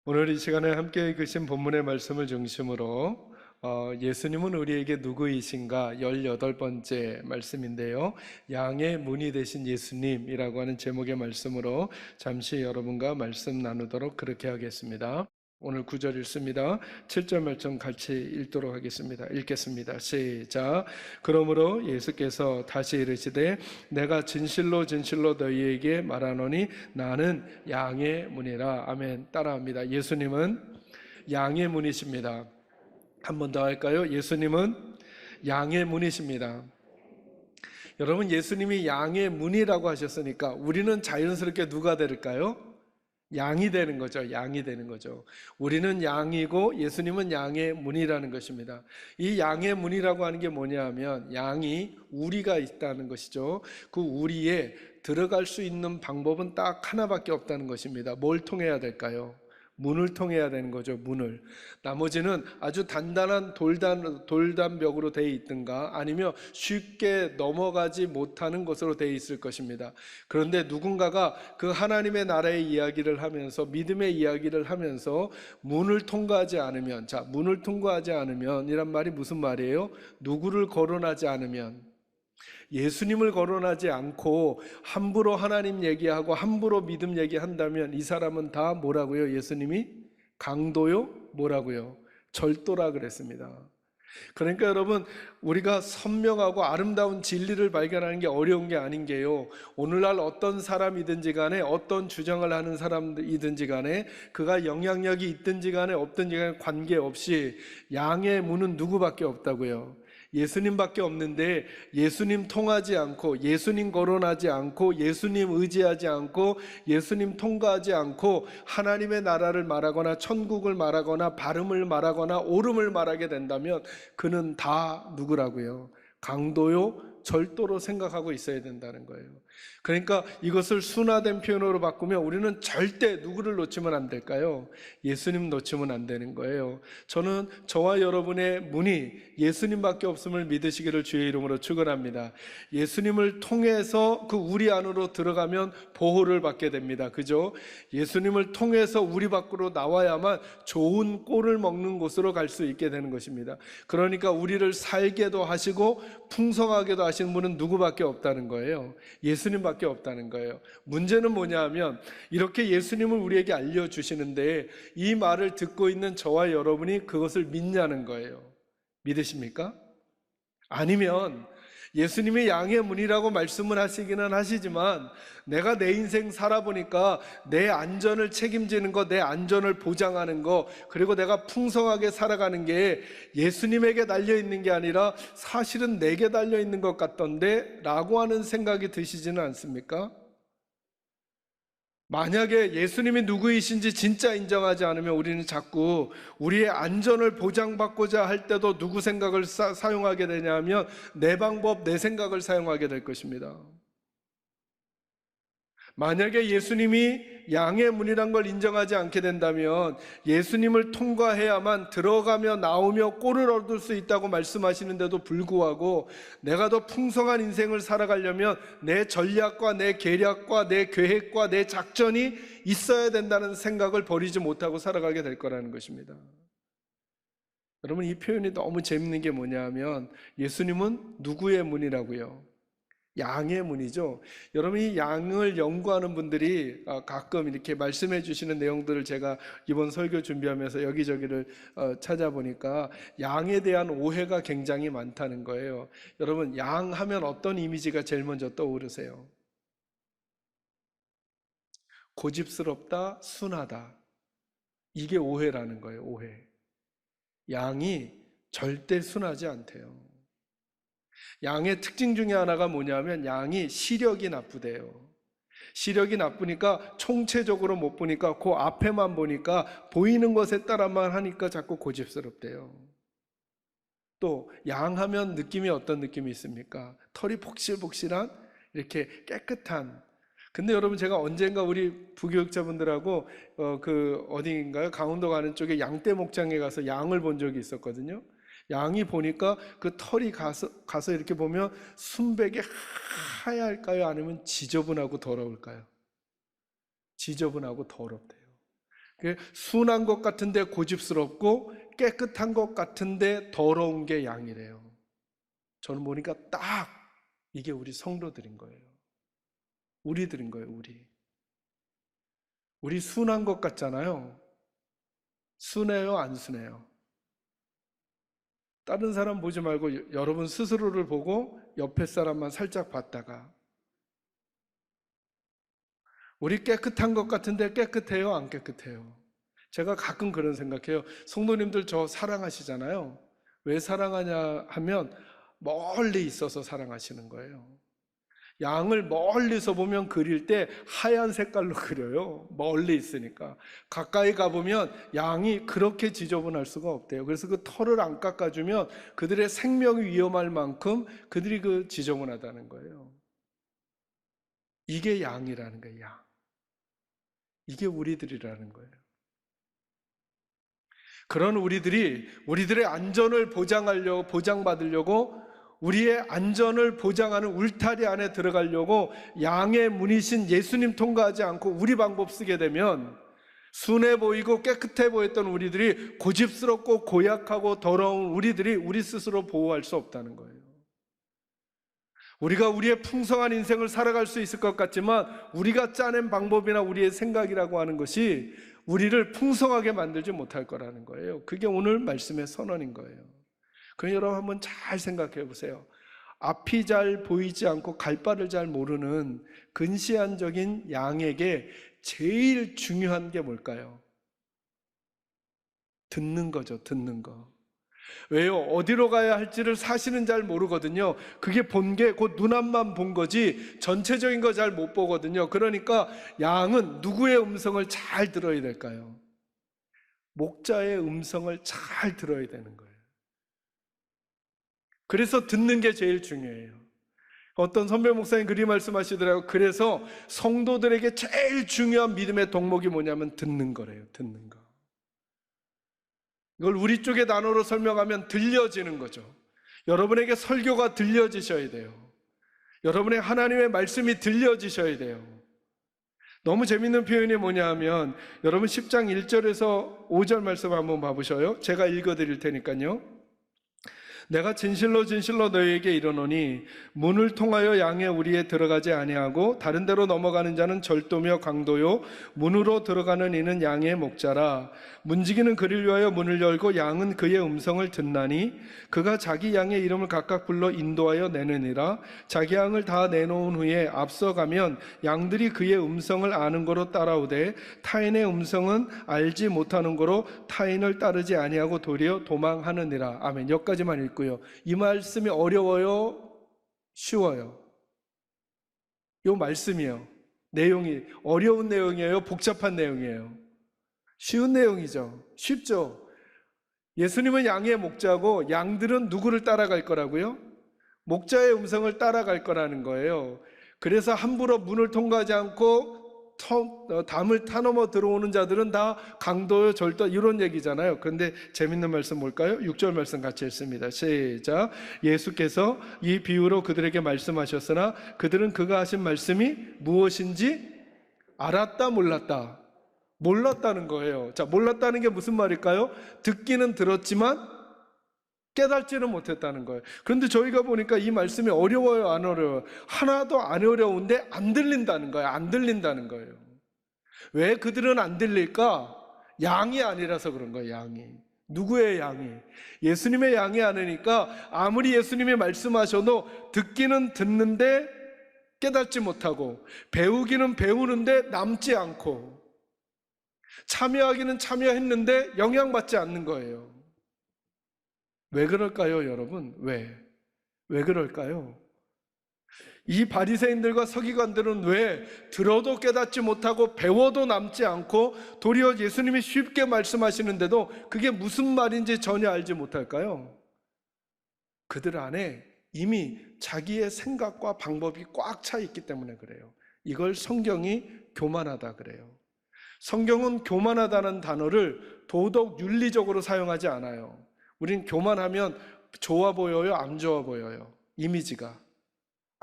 오늘 이 시간에 함께 읽으신 본문의 말씀을 중심으로 예수님은 우리에게 누구이신가 18번째 말씀인데요. 양의 문이 되신 예수님이라고 하는 제목의 말씀으로 잠시 여러분과 말씀 나누도록 그렇게 하겠습니다. 오늘 9절 읽습니다. 7절 말씀 같이 읽도록 하겠습니다. 읽겠습니다. 시작. 그러므로 예수께서 다시 이르시되 내가 진실로 진실로 너희에게 말하노니 나는 양의 문이라. 아멘. 따라합니다. 예수님은 양의 문이십니다. 한 번 더 할까요? 예수님은 양의 문이십니다. 여러분, 예수님이 양의 문이라고 하셨으니까 우리는 자연스럽게 누가 될까요? 양이 되는 거죠. 양이 되는 거죠. 우리는 양이고 예수님은 양의 문이라는 것입니다. 이 양의 문이라고 하는 게 뭐냐 하면 양이 우리가 있다는 것이죠. 그 우리에 들어갈 수 있는 방법은 딱 하나밖에 없다는 것입니다. 뭘 통해야 될까요? 문을 통해야 되는 거죠. 문을. 나머지는 아주 단단한 돌담벽으로 되어 있든가 아니면 쉽게 넘어가지 못하는 것으로 되어 있을 것입니다. 그런데 누군가가 그 하나님의 나라의 이야기를 하면서 믿음의 이야기를 하면서 문을 통과하지 않으면, 자, 문을 통과하지 않으면 이란 말이 무슨 말이에요? 누구를 거론하지 않으면, 예수님을 거론하지 않고 함부로 하나님 얘기하고 함부로 믿음 얘기한다면 이 사람은 다 뭐라고요? 예수님이 강도요? 뭐라고요? 절도라 그랬습니다. 그러니까 여러분, 우리가 선명하고 아름다운 진리를 발견하는 게 어려운 게 아닌 게요, 오늘날 어떤 사람이든지 간에 어떤 주장을 하는 사람이든지 간에 그가 영향력이 있든지 간에 없든지 간에 관계없이 양의 문은 누구밖에 없다고요? 예수님밖에 없는데 예수님 통하지 않고 예수님 거론하지 않고 예수님 의지하지 않고 예수님 통과하지 않고 하나님의 나라를 말하거나 천국을 말하거나 바름을 말하거나 옳음을 말하게 된다면 그는 다 누구라고요? 강도요? 절도로 생각하고 있어야 된다는 거예요. 그러니까 이것을 순화된 표현으로 바꾸면 우리는 절대 누구를 놓치면 안 될까요? 예수님 놓치면 안 되는 거예요. 저는 저와 여러분의 문이 예수님밖에 없음을 믿으시기를 주의 이름으로 축원합니다. 예수님을 통해서 그 우리 안으로 들어가면 보호를 받게 됩니다. 그죠? 예수님을 통해서 우리 밖으로 나와야만 좋은 꼴을 먹는 곳으로 갈 수 있게 되는 것입니다. 그러니까 우리를 살게도 하시고 풍성하게도 하시는 분은 누구밖에 없다는 거예요. 예수님밖에 없다는 거예요. 문제는 뭐냐 하면 이렇게 예수님을 우리에게 알려주시는데 이 말을 듣고 있는 저와 여러분이 그것을 믿냐는 거예요. 믿으십니까? 아니면 예수님이 양의 문이라고 말씀을 하시기는 하시지만 내가 내 인생 살아보니까 내 안전을 책임지는 것, 내 안전을 보장하는 것, 그리고 내가 풍성하게 살아가는 게 예수님에게 달려있는 게 아니라 사실은 내게 달려있는 것 같던데 라고 하는 생각이 드시지는 않습니까? 만약에 예수님이 누구이신지 진짜 인정하지 않으면 우리는 자꾸 우리의 안전을 보장받고자 할 때도 누구 생각을 사용하게 되냐면 내 방법, 내 생각을 사용하게 될 것입니다. 만약에 예수님이 양의 문이란 걸 인정하지 않게 된다면 예수님을 통과해야만 들어가며 나오며 꼴을 얻을 수 있다고 말씀하시는데도 불구하고 내가 더 풍성한 인생을 살아가려면 내 전략과 내 계략과 내 계획과 내 작전이 있어야 된다는 생각을 버리지 못하고 살아가게 될 거라는 것입니다. 여러분, 이 표현이 너무 재밌는 게 뭐냐면 예수님은 누구의 문이라고요? 양의 문이죠. 여러분, 이 양을 연구하는 분들이 가끔 이렇게 말씀해 주시는 내용들을 제가 이번 설교 준비하면서 여기저기를 찾아보니까 양에 대한 오해가 굉장히 많다는 거예요. 여러분, 양 하면 어떤 이미지가 제일 먼저 떠오르세요? 고집스럽다, 순하다. 이게 오해라는 거예요. 오해. 양이 절대 순하지 않대요. 양의 특징 중에 하나가 뭐냐면 양이 시력이 나쁘대요. 시력이 나쁘니까 총체적으로 못 보니까 그 앞에만 보니까 보이는 것에 따라만 하니까 자꾸 고집스럽대요. 또 양하면 느낌이 어떤 느낌이 있습니까? 털이 폭실폭실한 이렇게 깨끗한. 근데 여러분, 제가 언젠가 우리 부교육자분들하고 그 어딘가요? 강원도 가는 쪽에 양떼 목장에 가서 양을 본 적이 있었거든요. 양이 보니까 그 털이 가서 이렇게 보면 순백이 하얄까요? 아니면 지저분하고 더러울까요? 지저분하고 더럽대요. 순한 것 같은데 고집스럽고 깨끗한 것 같은데 더러운 게 양이래요. 저는 보니까 딱 이게 우리 성도들인 거예요. 우리들인 거예요, 우리. 우리 순한 것 같잖아요. 순해요, 안 순해요? 다른 사람 보지 말고 여러분 스스로를 보고 옆에 사람만 살짝 봤다가, 우리 깨끗한 것 같은데 깨끗해요, 안 깨끗해요? 제가 가끔 그런 생각해요. 성도님들 저 사랑하시잖아요. 왜 사랑하냐 하면 멀리 있어서 사랑하시는 거예요. 양을 멀리서 보면 그릴 때 하얀 색깔로 그려요. 멀리 있으니까. 가까이 가보면 양이 그렇게 지저분할 수가 없대요. 그래서 그 털을 안 깎아주면 그들의 생명이 위험할 만큼 그들이 그 지저분하다는 거예요. 이게 양이라는 거예요, 양. 이게 우리들이라는 거예요. 그런 우리들의 안전을 보장받으려고 우리의 안전을 보장하는 울타리 안에 들어가려고 양의 문이신 예수님 통과하지 않고 우리 방법 쓰게 되면 순해 보이고 깨끗해 보였던 우리들이 고집스럽고 고약하고 더러운 우리들이 우리 스스로 보호할 수 없다는 거예요. 우리가 우리의 풍성한 인생을 살아갈 수 있을 것 같지만 우리가 짜낸 방법이나 우리의 생각이라고 하는 것이 우리를 풍성하게 만들지 못할 거라는 거예요. 그게 오늘 말씀의 선언인 거예요. 그럼 여러분 한번 잘 생각해 보세요. 앞이 잘 보이지 않고 갈 바를 잘 모르는 근시안적인 양에게 제일 중요한 게 뭘까요? 듣는 거죠, 듣는 거. 왜요? 어디로 가야 할지를 사실은 잘 모르거든요. 그게 본 게 곧 눈앞만 본 거지 전체적인 거 잘 못 보거든요. 그러니까 양은 누구의 음성을 잘 들어야 될까요? 목자의 음성을 잘 들어야 되는 거예요. 그래서 듣는 게 제일 중요해요. 어떤 선배 목사님 그리 말씀하시더라고요. 그래서 성도들에게 제일 중요한 믿음의 덕목이 뭐냐면 듣는 거래요. 듣는 거. 이걸 우리 쪽의 단어로 설명하면 들려지는 거죠. 여러분에게 설교가 들려지셔야 돼요. 여러분의 하나님의 말씀이 들려지셔야 돼요. 너무 재밌는 표현이 뭐냐 하면 여러분 10장 1절에서 5절 말씀 한번 봐보셔요. 제가 읽어드릴 테니까요. 내가 진실로 진실로 너희에게 이르노니 문을 통하여 양의 우리에 들어가지 아니하고 다른 데로 넘어가는 자는 절도며 강도요 문으로 들어가는 이는 양의 목자라. 문지기는 그를 위하여 문을 열고 양은 그의 음성을 듣나니 그가 자기 양의 이름을 각각 불러 인도하여 내느니라. 자기 양을 다 내놓은 후에 앞서가면 양들이 그의 음성을 아는 거로 따라오되 타인의 음성은 알지 못하는 거로 타인을 따르지 아니하고 도리어 도망하느니라. 아멘. 여기까지만 읽고요. 이 말씀이 어려워요? 쉬워요? 이 말씀이요. 내용이 어려운 내용이에요? 복잡한 내용이에요? 쉬운 내용이죠. 쉽죠. 예수님은 양의 목자고 양들은 누구를 따라갈 거라고요? 목자의 음성을 따라갈 거라는 거예요. 그래서 함부로 문을 통과하지 않고 담을 타넘어 들어오는 자들은 다 강도요 절도 이런 얘기잖아요. 그런데 재밌는 말씀 뭘까요? 6절 말씀 같이 읽습니다. 시작. 예수께서 이 비유로 그들에게 말씀하셨으나 그들은 그가 하신 말씀이 무엇인지 알았다 몰랐다? 몰랐다는 거예요. 자, 몰랐다는 게 무슨 말일까요? 듣기는 들었지만 깨닫지는 못했다는 거예요. 그런데 저희가 보니까 이 말씀이 어려워요, 안 어려워요? 하나도 안 어려운데 안 들린다는 거예요. 안 들린다는 거예요. 왜 그들은 안 들릴까? 양이 아니라서 그런 거예요. 양이. 누구의 양이? 예수님의 양이 아니니까 아무리 예수님이 말씀하셔도 듣기는 듣는데 깨닫지 못하고 배우기는 배우는데 남지 않고 참여하기는 참여했는데 영향받지 않는 거예요. 왜 그럴까요, 여러분? 왜 그럴까요? 이 바리새인들과 서기관들은 왜 들어도 깨닫지 못하고 배워도 남지 않고 도리어 예수님이 쉽게 말씀하시는데도 그게 무슨 말인지 전혀 알지 못할까요? 그들 안에 이미 자기의 생각과 방법이 꽉 차 있기 때문에 그래요. 이걸 성경이 교만하다 그래요. 성경은 교만하다는 단어를 도덕 윤리적으로 사용하지 않아요. 우린 교만하면 좋아 보여요? 안 좋아 보여요? 이미지가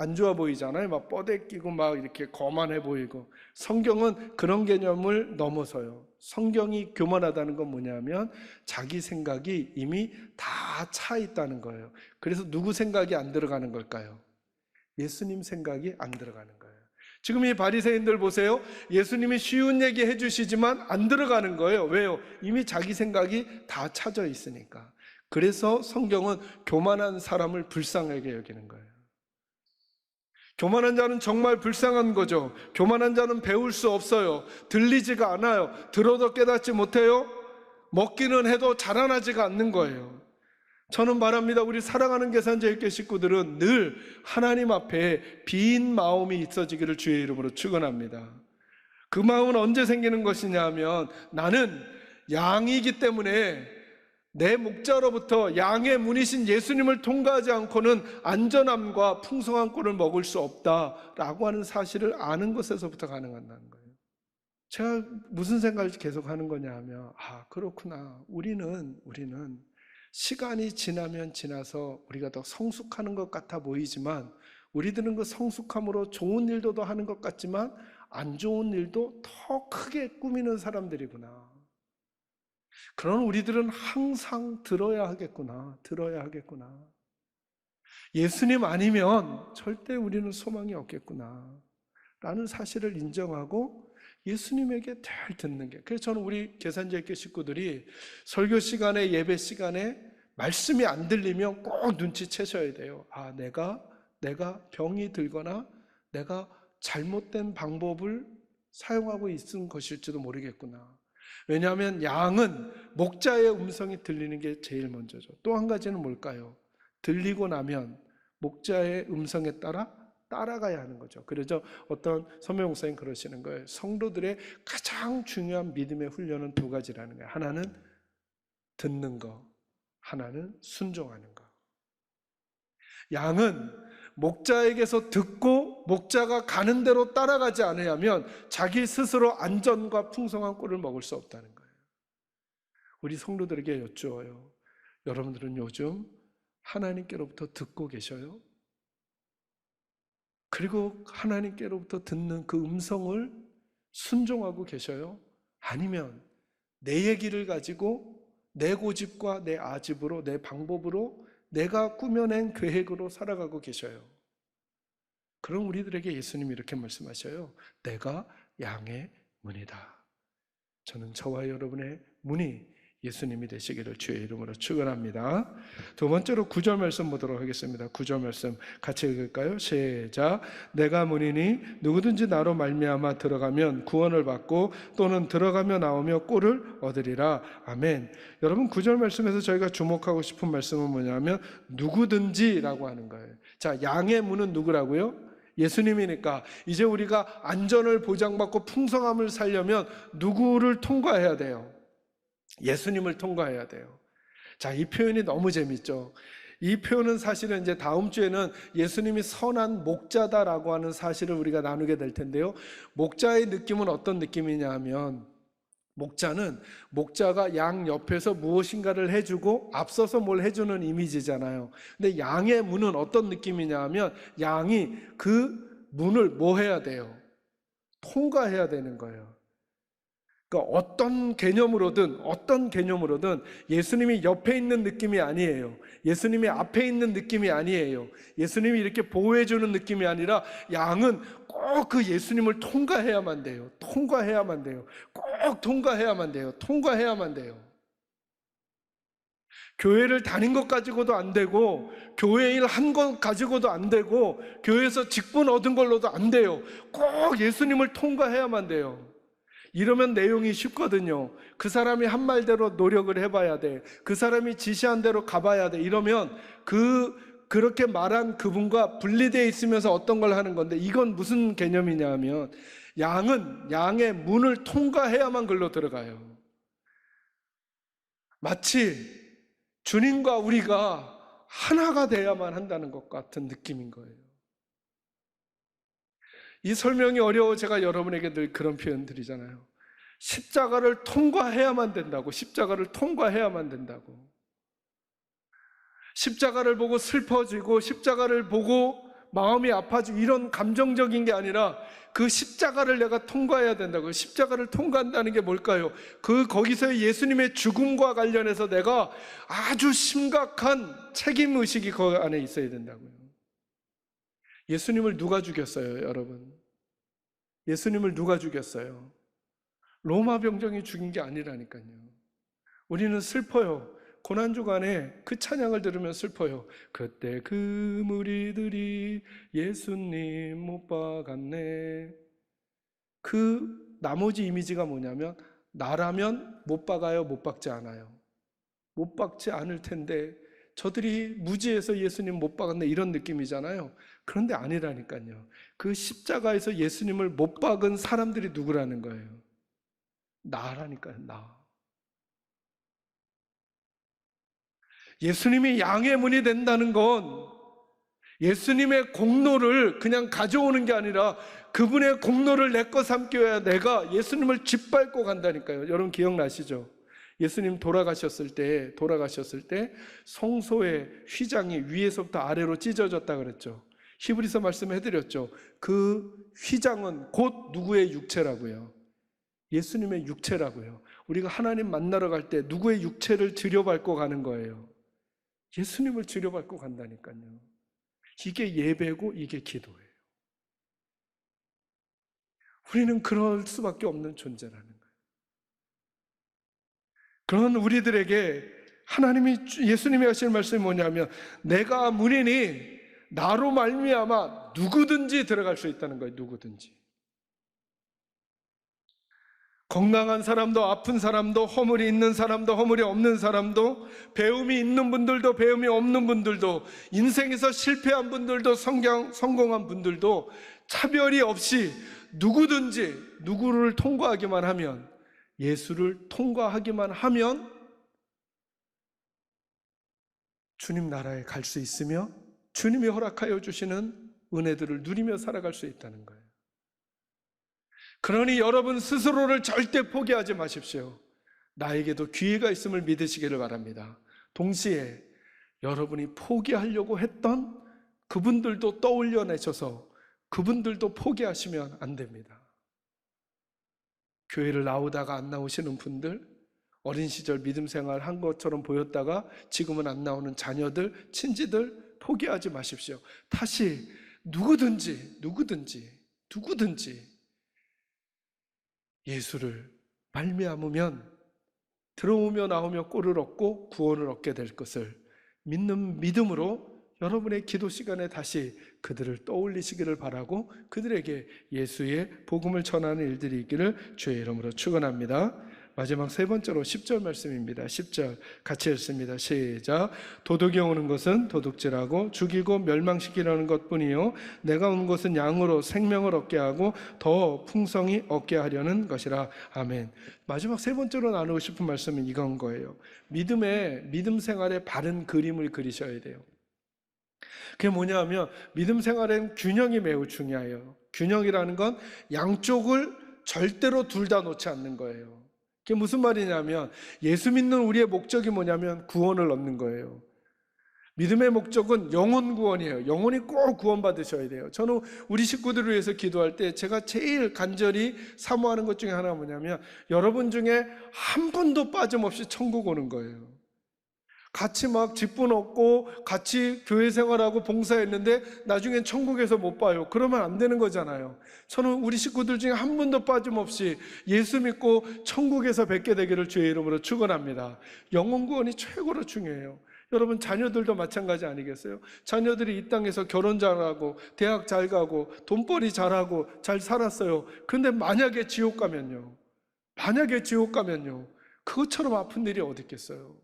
안 좋아 보이잖아요. 막 뻐대끼고 막 이렇게 거만해 보이고. 성경은 그런 개념을 넘어서요. 성경이 교만하다는 건 뭐냐면 자기 생각이 이미 다 차 있다는 거예요. 그래서 누구 생각이 안 들어가는 걸까요? 예수님 생각이 안 들어가는 거예요. 지금 이 바리새인들 보세요. 예수님이 쉬운 얘기 해주시지만 안 들어가는 거예요. 왜요? 이미 자기 생각이 다 차져 있으니까. 그래서 성경은 교만한 사람을 불쌍하게 여기는 거예요. 교만한 자는 정말 불쌍한 거죠. 교만한 자는 배울 수 없어요. 들리지가 않아요. 들어도 깨닫지 못해요. 먹기는 해도 자라나지가 않는 거예요. 저는 바랍니다. 우리 사랑하는 계산제일교 식구들은 늘 하나님 앞에 빈 마음이 있어지기를 주의 이름으로 축원합니다. 그 마음은 언제 생기는 것이냐 하면 나는 양이기 때문에 내 목자로부터 양의 문이신 예수님을 통과하지 않고는 안전함과 풍성한 꿀을 먹을 수 없다라고 하는 사실을 아는 것에서부터 가능한다는 거예요. 제가 무슨 생각을 계속 하는 거냐 하면 그렇구나. 우리는 시간이 지나면 지나서 우리가 더 성숙하는 것 같아 보이지만 우리들은 그 성숙함으로 좋은 일도 더 하는 것 같지만 안 좋은 일도 더 크게 꾸미는 사람들이구나. 그런 우리들은 항상 들어야 하겠구나. 예수님 아니면 절대 우리는 소망이 없겠구나 라는 사실을 인정하고 예수님에게 잘 듣는 게, 그래서 저는 우리 계산제일교 식구들이 설교 시간에 예배 시간에 말씀이 안 들리면 꼭 눈치채셔야 돼요. 내가 병이 들거나 내가 잘못된 방법을 사용하고 있은 것일지도 모르겠구나. 왜냐하면 양은 목자의 음성이 들리는 게 제일 먼저죠. 또 한 가지는 뭘까요? 들리고 나면 목자의 음성에 따라가야 하는 거죠. 그래서 어떤 선배 목사님 그러시는 거예요. 성도들의 가장 중요한 믿음의 훈련은 두 가지라는 거예요. 하나는 듣는 거, 하나는 순종하는 거. 양은 목자에게서 듣고 목자가 가는 대로 따라가지 않으려면 자기 스스로 안전과 풍성한 꿀을 먹을 수 없다는 거예요. 우리 성도들에게 여쭈어요. 여러분들은 요즘 하나님께로부터 듣고 계셔요? 그리고 하나님께로부터 듣는 그 음성을 순종하고 계셔요? 아니면 내 얘기를 가지고 내 고집과 내 아집으로 내 방법으로 내가 꾸며낸 계획으로 살아가고 계셔요? 그럼 우리들에게 예수님이 이렇게 말씀하셔요. 내가 양의 문이다. 저는 저와 여러분의 문이 예수님이 되시기를 주의 이름으로 축원합니다. 두 번째로 9절 말씀 보도록 하겠습니다. 9절 말씀 같이 읽을까요? 시작. 내가 문이니 누구든지 나로 말미암아 들어가면 구원을 받고 또는 들어가며 나오며 꿀을 얻으리라. 아멘. 여러분 9절 말씀에서 저희가 주목하고 싶은 말씀은 뭐냐면 누구든지라고 하는 거예요. 자, 양의 문은 누구라고요? 예수님이니까 이제 우리가 안전을 보장받고 풍성함을 살려면 누구를 통과해야 돼요? 예수님을 통과해야 돼요. 자, 이 표현이 너무 재밌죠. 이 표현은 사실은 이제 다음 주에는 예수님이 선한 목자다라고 하는 사실을 우리가 나누게 될 텐데요. 목자의 느낌은 어떤 느낌이냐 하면 목자가 양 옆에서 무엇인가를 해주고 앞서서 뭘 해주는 이미지잖아요. 근데 양의 문은 어떤 느낌이냐 하면 양이 그 문을 뭐 해야 돼요? 통과해야 되는 거예요. 그러니까 어떤 개념으로든 예수님이 옆에 있는 느낌이 아니에요. 예수님이 앞에 있는 느낌이 아니에요. 예수님이 이렇게 보호해주는 느낌이 아니라 양은 꼭 그 예수님을 통과해야만 돼요. 꼭 통과해야만 돼요. 교회를 다닌 것 가지고도 안 되고 교회 일 한 것 가지고도 안 되고 교회에서 직분 얻은 걸로도 안 돼요. 꼭 예수님을 통과해야만 돼요. 이러면 내용이 쉽거든요. 그 사람이 한 말대로 노력을 해봐야 돼. 그 사람이 지시한 대로 가봐야 돼. 이러면 그렇게 말한 그분과 분리되어 있으면서 어떤 걸 하는 건데, 이건 무슨 개념이냐 하면 양은 양의 문을 통과해야만 글로 들어가요. 마치 주님과 우리가 하나가 돼야만 한다는 것 같은 느낌인 거예요. 이 설명이 어려워 제가 여러분에게 늘 그런 표현 드리잖아요. 십자가를 통과해야만 된다고. 십자가를 보고 슬퍼지고 십자가를 보고 마음이 아파지고 이런 감정적인 게 아니라 그 십자가를 내가 통과해야 된다고. 십자가를 통과한다는 게 뭘까요? 거기서의 예수님의 죽음과 관련해서 내가 아주 심각한 책임의식이 그 안에 있어야 된다고요. 예수님을 누가 죽였어요, 여러분? 예수님을 누가 죽였어요? 로마 병정이 죽인 게 아니라니까요. 우리는 슬퍼요. 고난주간에 그 찬양을 들으면 슬퍼요. 그때 그 무리들이 예수님 못 박았네. 그 나머지 이미지가 뭐냐면, 나라면 못 박아요, 못 박지 않아요? 못 박지 않을 텐데 저들이 무지해서 예수님 못 박았네, 이런 느낌이잖아요. 그런데 아니라니까요. 그 십자가에서 예수님을 못 박은 사람들이 누구라는 거예요? 나라니까요, 나. 예수님이 양의 문이 된다는 건 예수님의 공로를 그냥 가져오는 게 아니라 그분의 공로를 내 거 삼겨야 내가 예수님을 짓밟고 간다니까요. 여러분 기억나시죠? 예수님 돌아가셨을 때 성소의 휘장이 위에서부터 아래로 찢어졌다 그랬죠. 히브리서 말씀해드렸죠. 그 휘장은 곧 누구의 육체라고요? 예수님의 육체라고요. 우리가 하나님 만나러 갈 때 누구의 육체를 들여밟고 가는 거예요? 예수님을 들여밟고 간다니까요. 이게 예배고 이게 기도예요. 우리는 그럴 수밖에 없는 존재라는 거예요. 그런 우리들에게 예수님이 하시는 말씀이 뭐냐면, 내가 문이니 나로 말미암아 누구든지 들어갈 수 있다는 거예요. 누구든지. 건강한 사람도 아픈 사람도, 허물이 있는 사람도 허물이 없는 사람도, 배움이 있는 분들도 배움이 없는 분들도, 인생에서 실패한 분들도 성공한 분들도 차별이 없이 누구든지 누구를 통과하기만 하면, 예수를 통과하기만 하면 주님 나라에 갈 수 있으며 주님이 허락하여 주시는 은혜들을 누리며 살아갈 수 있다는 거예요. 그러니 여러분 스스로를 절대 포기하지 마십시오. 나에게도 기회가 있음을 믿으시기를 바랍니다. 동시에 여러분이 포기하려고 했던 그분들도 떠올려내셔서 그분들도 포기하시면 안 됩니다. 교회를 나오다가 안 나오시는 분들, 어린 시절 믿음 생활 한 것처럼 보였다가 지금은 안 나오는 자녀들, 친지들 포기하지 마십시오. 다시 누구든지 예수를 말미암으면 들어오며 나오며 꼴을 얻고 구원을 얻게 될 것을 믿는 믿음으로 여러분의 기도 시간에 다시 그들을 떠올리시기를 바라고, 그들에게 예수의 복음을 전하는 일들이 있기를 주의 이름으로 축원합니다. 마지막 세 번째로 10절 말씀입니다. 10절 같이 읽습니다. 시작. 도둑이 오는 것은 도둑질하고 죽이고 멸망시키려는 것뿐이요 내가 온 것은 양으로 생명을 얻게 하고 더 풍성히 얻게 하려는 것이라. 아멘. 마지막 세 번째로 나누고 싶은 말씀은 이건 거예요. 믿음 생활의 바른 그림을 그리셔야 돼요. 그게 뭐냐 하면, 믿음 생활엔 균형이 매우 중요해요. 균형이라는 건 양쪽을 절대로 둘 다 놓지 않는 거예요. 그게 무슨 말이냐면, 예수 믿는 우리의 목적이 뭐냐면 구원을 얻는 거예요. 믿음의 목적은 영혼 구원이에요. 영혼이 꼭 구원받으셔야 돼요. 저는 우리 식구들을 위해서 기도할 때 제가 제일 간절히 사모하는 것 중에 하나가 뭐냐면, 여러분 중에 한 분도 빠짐없이 천국 오는 거예요. 같이 막 직분 얻고 같이 교회 생활하고 봉사했는데 나중엔 천국에서 못 봐요. 그러면 안 되는 거잖아요. 저는 우리 식구들 중에 한 분도 빠짐없이 예수 믿고 천국에서 뵙게 되기를 주의 이름으로 축원합니다. 영혼 구원이 최고로 중요해요. 여러분 자녀들도 마찬가지 아니겠어요? 자녀들이 이 땅에서 결혼 잘하고 대학 잘 가고 돈벌이 잘하고 잘 살았어요. 그런데 만약에 지옥 가면요, 그것처럼 아픈 일이 어디 있겠어요?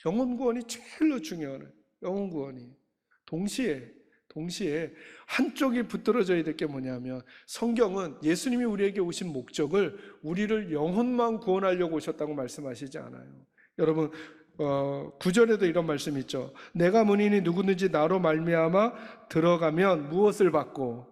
영혼 구원이 제일로 중요해요. 영혼 구원이. 동시에 한쪽이 붙들어져야 될 게 뭐냐면, 성경은 예수님이 우리에게 오신 목적을 우리를 영혼만 구원하려고 오셨다고 말씀하시지 않아요. 여러분 9절에도 이런 말씀이 있죠. 내가 문이니 누구든지 나로 말미암아 들어가면 무엇을 받고?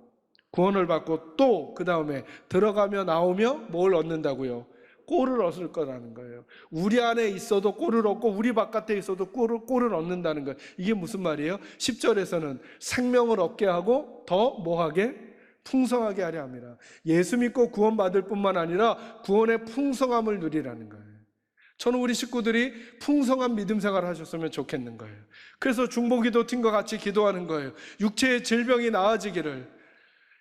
구원을 받고, 또 그 다음에 들어가며 나오며 뭘 얻는다고요? 꼴을 얻을 거라는 거예요. 우리 안에 있어도 꼴을 얻고 우리 바깥에 있어도 꼴을 얻는다는 거예요. 이게 무슨 말이에요? 10절에서는 생명을 얻게 하고 더 뭐하게? 풍성하게 하려 합니다. 예수 믿고 구원받을 뿐만 아니라 구원의 풍성함을 누리라는 거예요. 저는 우리 식구들이 풍성한 믿음 생활을 하셨으면 좋겠는 거예요. 그래서 중보기도 팀과 같이 기도하는 거예요. 육체의 질병이 나아지기를,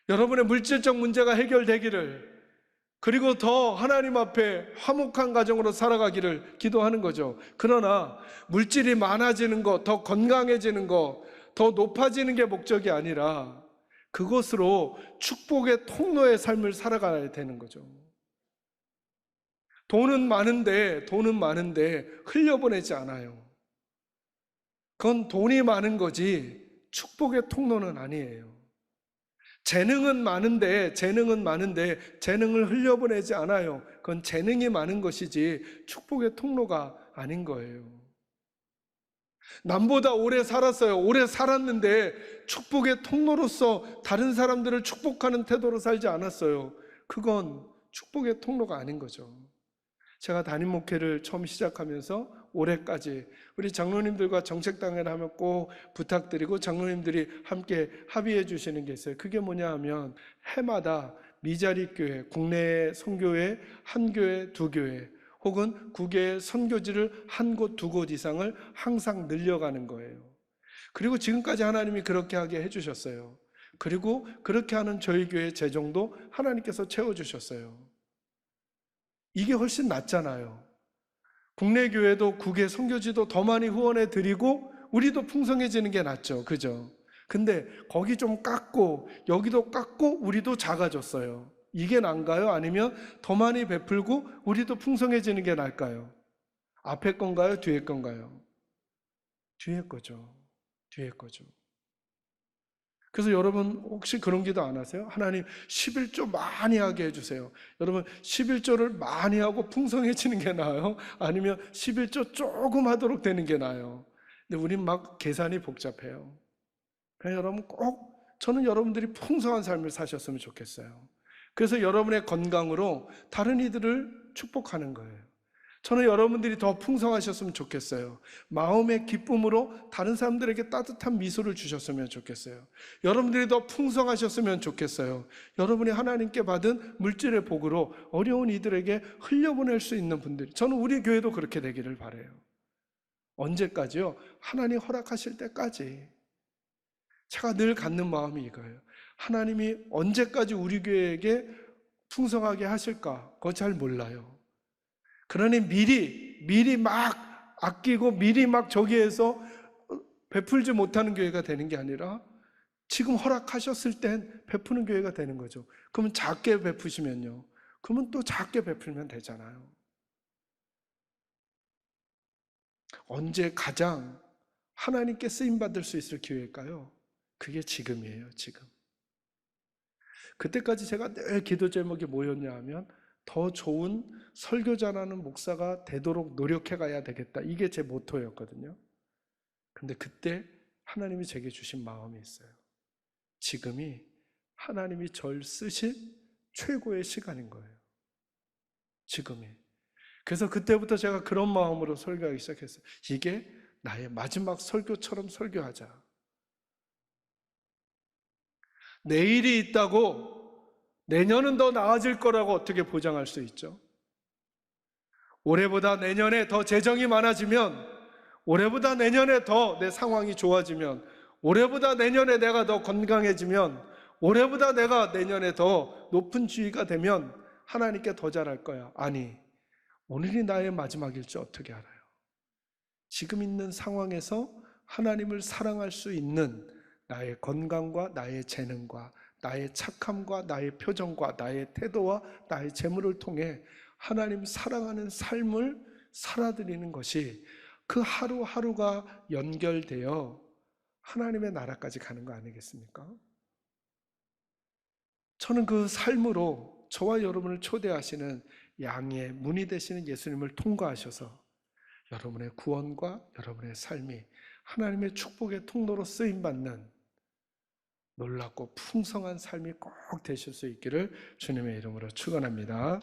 여러분의 물질적 문제가 해결되기를, 그리고 더 하나님 앞에 화목한 가정으로 살아가기를 기도하는 거죠. 그러나 물질이 많아지는 것, 더 건강해지는 것, 더 높아지는 게 목적이 아니라 그것으로 축복의 통로의 삶을 살아가야 되는 거죠. 돈은 많은데 흘려보내지 않아요. 그건 돈이 많은 거지 축복의 통로는 아니에요. 재능은 많은데 재능을 흘려보내지 않아요. 그건 재능이 많은 것이지 축복의 통로가 아닌 거예요. 남보다 오래 살았어요. 오래 살았는데 축복의 통로로서 다른 사람들을 축복하는 태도로 살지 않았어요. 그건 축복의 통로가 아닌 거죠. 제가 담임 목회를 처음 시작하면서 올해까지 우리 장로님들과 정책당회를 하면 꼭 부탁드리고 장로님들이 함께 합의해 주시는 게 있어요. 그게 뭐냐 하면 해마다 미자리 교회, 국내 선교회 한 교회, 두 교회 혹은 국외 선교지를 한 곳, 두 곳 이상을 항상 늘려가는 거예요. 그리고 지금까지 하나님이 그렇게 하게 해주셨어요. 그리고 그렇게 하는 저희 교회 재정도 하나님께서 채워주셨어요. 이게 훨씬 낫잖아요. 국내 교회도 국외 선교지도 더 많이 후원해 드리고 우리도 풍성해지는 게 낫죠. 그죠? 근데 거기 좀 깎고 여기도 깎고 우리도 작아졌어요. 이게 나은가요? 아니면 더 많이 베풀고 우리도 풍성해지는 게 나을까요? 앞에 건가요? 뒤에 건가요? 뒤에 거죠. 뒤에 거죠. 그래서 여러분 혹시 그런 기도 안 하세요? 하나님 11조 많이 하게 해주세요. 여러분 11조를 많이 하고 풍성해지는 게 나아요? 아니면 11조 조금 하도록 되는 게 나아요? 근데 우린 막 계산이 복잡해요. 그래서 여러분 꼭 저는 여러분들이 풍성한 삶을 사셨으면 좋겠어요. 그래서 여러분의 건강으로 다른 이들을 축복하는 거예요. 저는 여러분들이 더 풍성하셨으면 좋겠어요. 마음의 기쁨으로 다른 사람들에게 따뜻한 미소를 주셨으면 좋겠어요. 여러분들이 더 풍성하셨으면 좋겠어요. 여러분이 하나님께 받은 물질의 복으로 어려운 이들에게 흘려보낼 수 있는 분들, 저는 우리 교회도 그렇게 되기를 바라요. 언제까지요? 하나님 허락하실 때까지. 제가 늘 갖는 마음이 이거예요. 하나님이 언제까지 우리 교회에게 풍성하게 하실까? 그거 잘 몰라요. 그러니 미리 막 아끼고 미리 막 저기에서 베풀지 못하는 교회가 되는 게 아니라 지금 허락하셨을 땐 베푸는 교회가 되는 거죠. 그러면 작게 베푸시면요. 그러면 또 작게 베풀면 되잖아요. 언제 가장 하나님께 쓰임받을 수 있을 기회일까요? 그게 지금이에요, 지금. 그때까지 제가 늘 기도 제목이 뭐였냐 하면 더 좋은 설교자라는 목사가 되도록 노력해 가야 되겠다. 이게 제 모토였거든요. 근데 그때 하나님이 제게 주신 마음이 있어요. 지금이 하나님이 절 쓰실 최고의 시간인 거예요. 지금이. 그래서 그때부터 제가 그런 마음으로 설교하기 시작했어요. 이게 나의 마지막 설교처럼 설교하자. 내일이 있다고 내년은 더 나아질 거라고 어떻게 보장할 수 있죠? 올해보다 내년에 더 재정이 많아지면, 올해보다 내년에 더 내 상황이 좋아지면, 올해보다 내년에 내가 더 건강해지면, 올해보다 내가 내년에 더 높은 지위가 되면 하나님께 더 잘할 거야. 아니, 오늘이 나의 마지막일지 어떻게 알아요? 지금 있는 상황에서 하나님을 사랑할 수 있는 나의 건강과 나의 재능과 나의 착함과 나의 표정과 나의 태도와 나의 재물을 통해 하나님 사랑하는 삶을 살아드리는 것이 그 하루하루가 연결되어 하나님의 나라까지 가는 거 아니겠습니까? 저는 그 삶으로 저와 여러분을 초대하시는 양의 문이 되시는 예수님을 통과하셔서 여러분의 구원과 여러분의 삶이 하나님의 축복의 통로로 쓰임받는 놀랍고 풍성한 삶이 꼭 되실 수 있기를 주님의 이름으로 축원합니다.